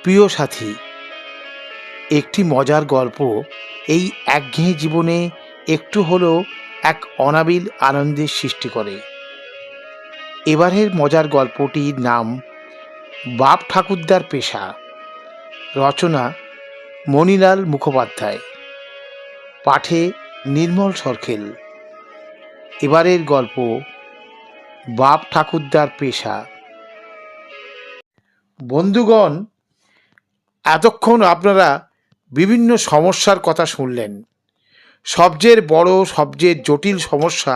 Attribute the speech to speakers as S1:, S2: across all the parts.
S1: প্রিয় সাথী, একটি মজার গল্প এই একঘেয়ে জীবনে একটু হলেও এক অনাবিল আনন্দের সৃষ্টি করে। এবারের মজার গল্পটির নাম বাপ ঠাকুরদার পেশা। রচনা মণিলাল মুখোপাধ্যায়, পাঠে নির্মল সরখেল। এবারের গল্প বাপ ঠাকুরদার পেশা। বন্ধুগণ, এতক্ষণ আপনারা বিভিন্ন সমস্যার কথা শুনলেন। সবচেয়ে বড়, সবচেয়ে জটিল সমস্যা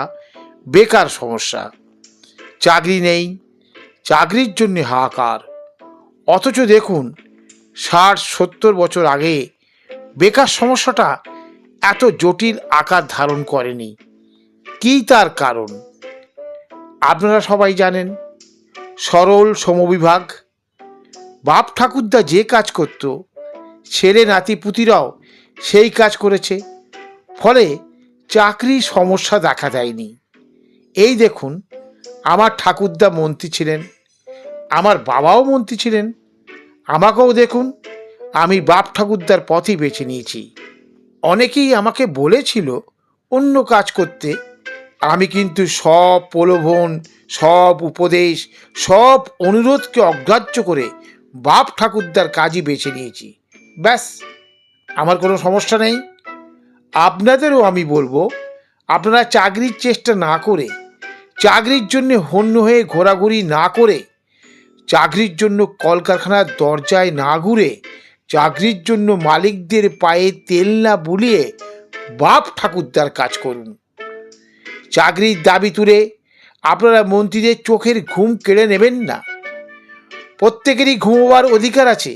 S1: বেকার সমস্যা। চাকরি নেই, চাকরির জন্য হাহাকার। অথচ দেখুন, 60-70 বছর আগে বেকার সমস্যাটা এত জটিল আকার ধারণ করেনি। কী তার কারণ আপনারা সবাই জানেন। সরল সমবিভাগ। বাপ ঠাকুরদা যে কাজ করত, ছেলে নাতিপুতিরাও সেই কাজ করেছে। ফলে চাকরির সমস্যা দেখা দেয়নি। এই দেখুন, আমার ঠাকুরদা মন্ত্রী ছিলেন, আমার বাবাও মন্ত্রী ছিলেন। আমাকেও দেখুন, আমি বাপ ঠাকুরদার পথই বেছে নিয়েছি। অনেকেই আমাকে বলেছিল অন্য কাজ করতে। আমি কিন্তু সব প্রলোভন, সব উপদেশ, সব অনুরোধকে অগ্রাহ্য করে বাপ ঠাকুরদার কাজই বেছে নিয়েছি। ব্যাস, আমার কোনো সমস্যা নেই। আপনাদেরও আমি বলবো, আপনারা চাকরির চেষ্টা না করে, চাকরির জন্য হন্য হয়ে ঘোরাঘুরি না করে, চাকরির জন্য কলকারখানার দরজায় না ঘুরে, চাকরির জন্য মালিকদের পায়ে তেল না বুলিয়ে বাপ ঠাকুরদার কাজ করুন। চাকরির দাবি তুলে আপনারা মন্ত্রীদের চোখের ঘুম কেড়ে নেবেন না। প্রত্যেকেরই ঘুমোবার অধিকার আছে,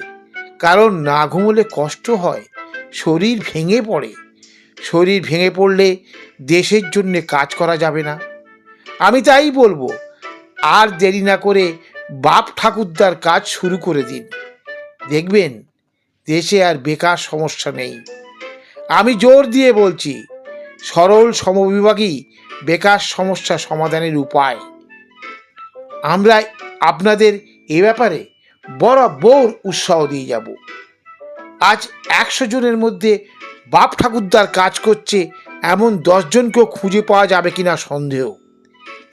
S1: কারণ না ঘুমোলে কষ্ট হয়, শরীর ভেঙে পড়ে। শরীর ভেঙে পড়লে দেশের জন্য কাজ করা যাবে না। আমি তাই বলবো, আর দেরি না করে বাপ ঠাকুরদার কাজ শুরু করে দিন। দেখবেন, দেশে আর বেকার সমস্যা নেই। আমি জোর দিয়ে বলছি, সরল সমবিভাগই বেকার সমস্যা সমাধানের উপায়। আমরা আপনাদের এ ব্যাপারে বরাবর উৎসাহ দিয়ে যাব। আজ 100 জনের মধ্যে বাপ ঠাকুরদার কাজ করছে এমন 10 জনকেও খুঁজে পাওয়া যাবে কিনা সন্দেহ।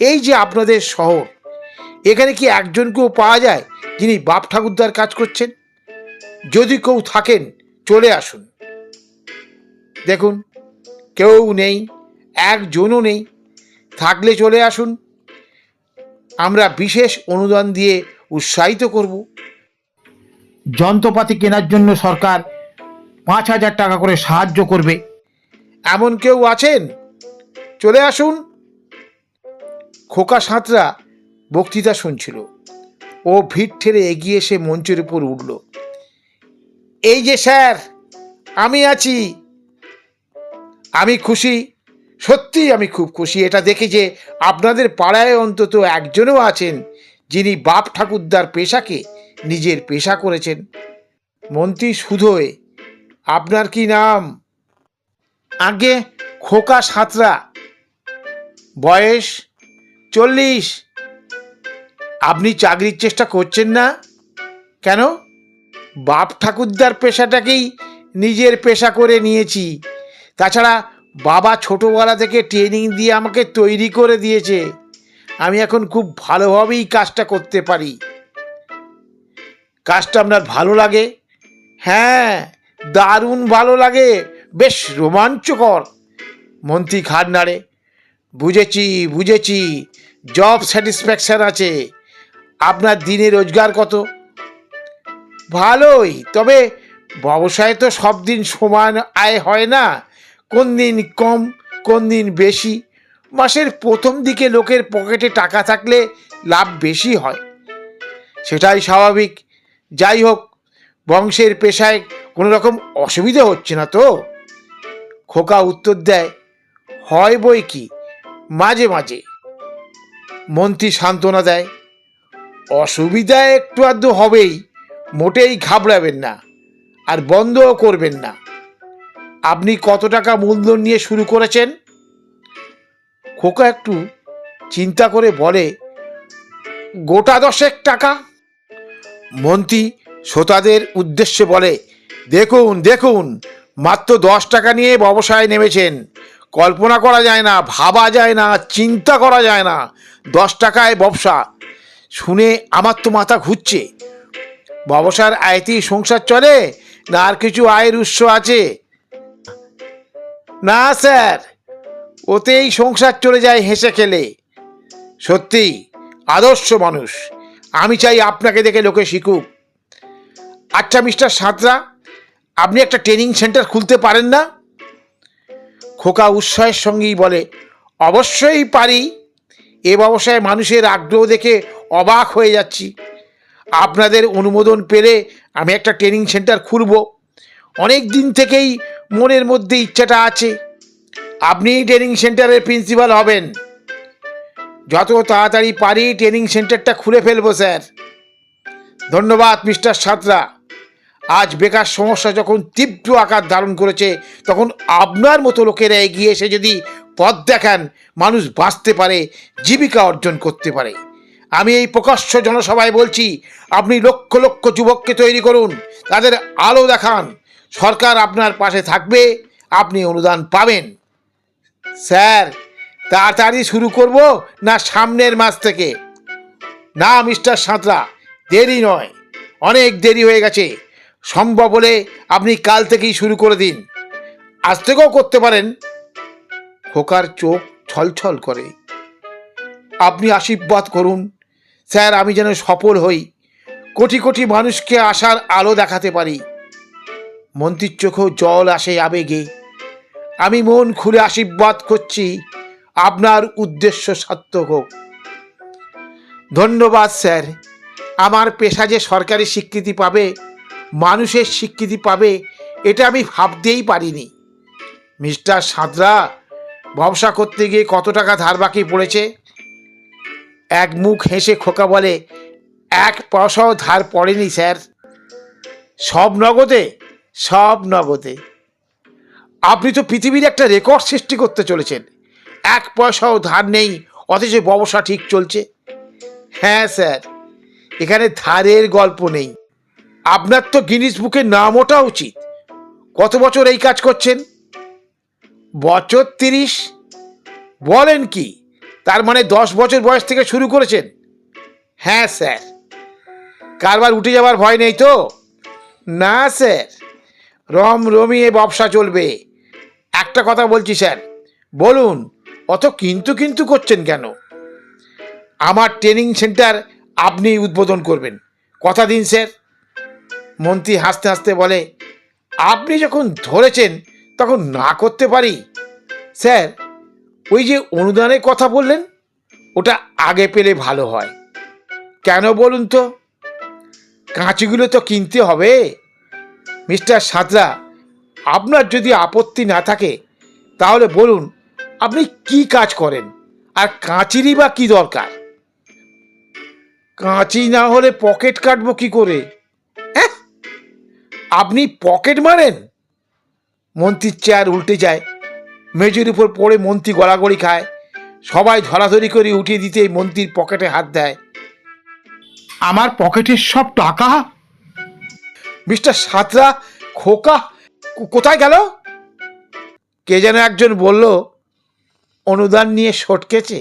S1: এই যে আপনাদের শহর, এখানে কি একজনকেও পাওয়া যায় যিনি বাপ ঠাকুরদার কাজ করছেন? যদি কেউ থাকেন, চলে আসুন। দেখুন, কেউ নেই, একজনও নেই। থাকলে চলে আসুন, আমরা বিশেষ অনুদান দিয়ে উৎসাহিত করব। যন্ত্রপাতি কেনার জন্য সরকার 5,000 টাকা করে সাহায্য করবে। এমন কেউ আছেন? চলে আসুন। খোকা সাঁতরা বক্তৃতা শুনছিল। ও ভিড় ঠেলে এগিয়ে এসে মঞ্চের উপর উঠল। এই যে স্যার, আমি আছি। আমি খুশি, সত্যি আমি খুব খুশি এটা দেখে যে আপনাদের পাড়ায় অন্তত একজনও আছেন যিনি বাপ ঠাকুরদার পেশাকে নিজের পেশা করেছেন। মন্ত্রী সুধোয়, আপনার কি নাম? আগে খোকা সাঁতরা। বয়স 40। আপনি চাকরির চেষ্টা করছেন না কেন? বাপ ঠাকুরদার পেশাটাকেই নিজের পেশা করে নিয়েছি। তাছাড়া বাবা ছোটোবেলা থেকে ট্রেনিং দিয়ে আমাকে তৈরি করে দিয়েছে। আমি এখন খুব ভালোভাবেই কাজটা করতে পারি। কাজটা আপনার ভালো লাগে? হ্যাঁ, দারুণ ভালো লাগে, বেশ রোমাঞ্চকর। মন্ত্রী ঘাড় নাড়ে। বুঝেছি, জব স্যাটিসফ্যাকশন আছে। আপনার দিনে রোজগার কত? ভালোই, তবে ব্যবসায় তো সব দিন সমান আয় হয় না। কোন দিন কম, কোন দিন বেশি। মাসের প্রথম দিকে লোকের পকেটে টাকা থাকলে লাভ বেশি হয়, সেটাই স্বাভাবিক। যাই হোক, বংশের পেশায় কোনো রকম অসুবিধা হচ্ছে না তো? খোকা উত্তর দেয়, হয় বই কি, মাঝে মাঝে। মন্ত্রী সান্ত্বনা দেয়, অসুবিধা একটু আধটু হবেই, মোটেই ঘাবড়াবেন না, আর বন্ধও করবেন না। আপনি কত টাকা মূলধন নিয়ে শুরু করেছেন? খোকা একটু চিন্তা করে বলে, গোটা 10 টাকা। মন্ত্রী শ্রোতাদের উদ্দেশ্যে বলে, দেখুন দেখুন, মাত্র 10 টাকা নিয়ে ব্যবসায় নেমেছেন। কল্পনা করা যায় না, ভাবা যায় না, চিন্তা করা যায় না 10 টাকায় ব্যবসা। শুনে আমার তো মাথা ঘুরছে। ব্যবসার আয়তেই সংসার চলে, না আর কিছু আয়ের উৎস আছে? না স্যার, ওতেই সংসার চলে যায় হেসে খেলে। সত্যি আদর্শ মানুষ। আমি চাই আপনাকে দেখে লোকে শিখুক। আচ্ছা মিস্টার সাঁতরা, আপনি একটা ট্রেনিং সেন্টার খুলতে পারেন না? খোকা উৎসাহের সঙ্গেই বলে, অবশ্যই পারি। এ ব্যবসায় মানুষের আগ্রহ দেখে অবাক হয়ে যাচ্ছি। আপনাদের অনুমোদন পেলে আমি একটা ট্রেনিং সেন্টার খুলব। অনেক দিন থেকেই মনের মধ্যে ইচ্ছাটা আছে। আপনিই ট্রেনিং সেন্টারের প্রিন্সিপাল হবেন। যত তাড়াতাড়ি পারি ট্রেনিং সেন্টারটা খুলে ফেলবো স্যার। ধন্যবাদ মিস্টার সাঁতরা। আজ বেকার সমস্যা যখন তীব্র আকার ধারণ করেছে, তখন আপনার মতো লোকেরা এগিয়ে এসে যদি পথ দেখান, মানুষ বাঁচতে পারে, জীবিকা অর্জন করতে পারে। আমি এই প্রকাশ্য জনসভায় বলছি, আপনি লক্ষ লক্ষ যুবককে তৈরি করুন, তাদের আলো দেখান। সরকার আপনার পাশে থাকবে, আপনি অনুদান পাবেন। স্যার, তাড়াতাড়ি শুরু করব না সামনের মাস থেকে? না মিস্টার সাঁতরা, দেরি নয়, অনেক দেরি হয়ে গেছে। সম্ভব হলে আপনি কাল থেকেই শুরু করে দিন। আজ থেকেও করতে পারেন। খোকার চোখ ছলছল করে। আপনি আশীর্বাদ করুন স্যার, আমি যেন সফল হই, কোটি কোটি মানুষকে আশার আলো দেখাতে পারি। মন্ত্রীর চোখেও জল আসে আবেগে। আমি মন খুলে আশীর্বাদ করছি, আপনার উদ্দেশ্য সার্থক হোক। ধন্যবাদ স্যার। আমার পেশা যে সরকারি স্বীকৃতি পাবে, মানুষের স্বীকৃতি পাবে, এটা আমি ভাবতেই পারিনি। মিস্টার সাঁতরা, ব্যবসা করতে গিয়ে কত টাকা ধার বাকি পড়েছে? এক মুখ হেসে খোকা বলে, 1 পয়সাও ধার পড়েনি স্যার। সব নগদে? সব নগদে। আপনি তো পৃথিবীর একটা রেকর্ড সৃষ্টি করতে চলেছেন। 1 পয়সাও ধার নেই, অথচ ব্যবসা ঠিক চলছে। হ্যাঁ স্যার, এখানে ধারের গল্প নেই। আপনার তো গিনিস বুকে নাম ওঠা উচিত। কত বছর এই কাজ করছেন? বছর 30? বলেন কি? তার মানে 10 বছর বয়স থেকে শুরু করেছেন? হ্যাঁ স্যার। কারবার উঠে যাবার ভয় নেই তো? না স্যার, রমিয়ে ব্যবসা চলবে। একটা কথা বলছি স্যার। বলুন, অত কিন্তু কিন্তু করছেন কেন? আমার ট্রেনিং সেন্টার আপনি উদ্বোধন করবেন, কথা দিন স্যার। মন্ত্রী হাসতে হাসতে বলে, আপনি যখন ধরেছেন তখন না করতে পারি? স্যার, ওই যে অনুদানের কথা বললেন, ওটা আগে পেলে ভালো হয়। কেন বলুন তো? কাঁচিগুলো তো কিনতে হবে। মিস্টার সাঁতরা, আপনার যদি আপত্তি না থাকে তাহলে বলুন, আপনি কি কাজ করেন, আর কাঁচিরই বা কি দরকার? কাঁচি না হলে পকেট কাটবো কি করে? হ্যাঁ, আপনি পকেট মারেন? মন্ত্রীর চেয়ার উল্টে যায়। মেঝের উপর পড়ে মন্ত্রী গড়াগড়ি খায়। সবাই ধরাধরি করে উঠিয়ে দিতেই মন্ত্রীর পকেটে হাত দেয়। আমার পকেটের সব টাকা? মিস্টার সাঁতরা, খোকা কোথায় গেল? কে যেন একজন বলল, অনুদান নিয়ে সটকেছে।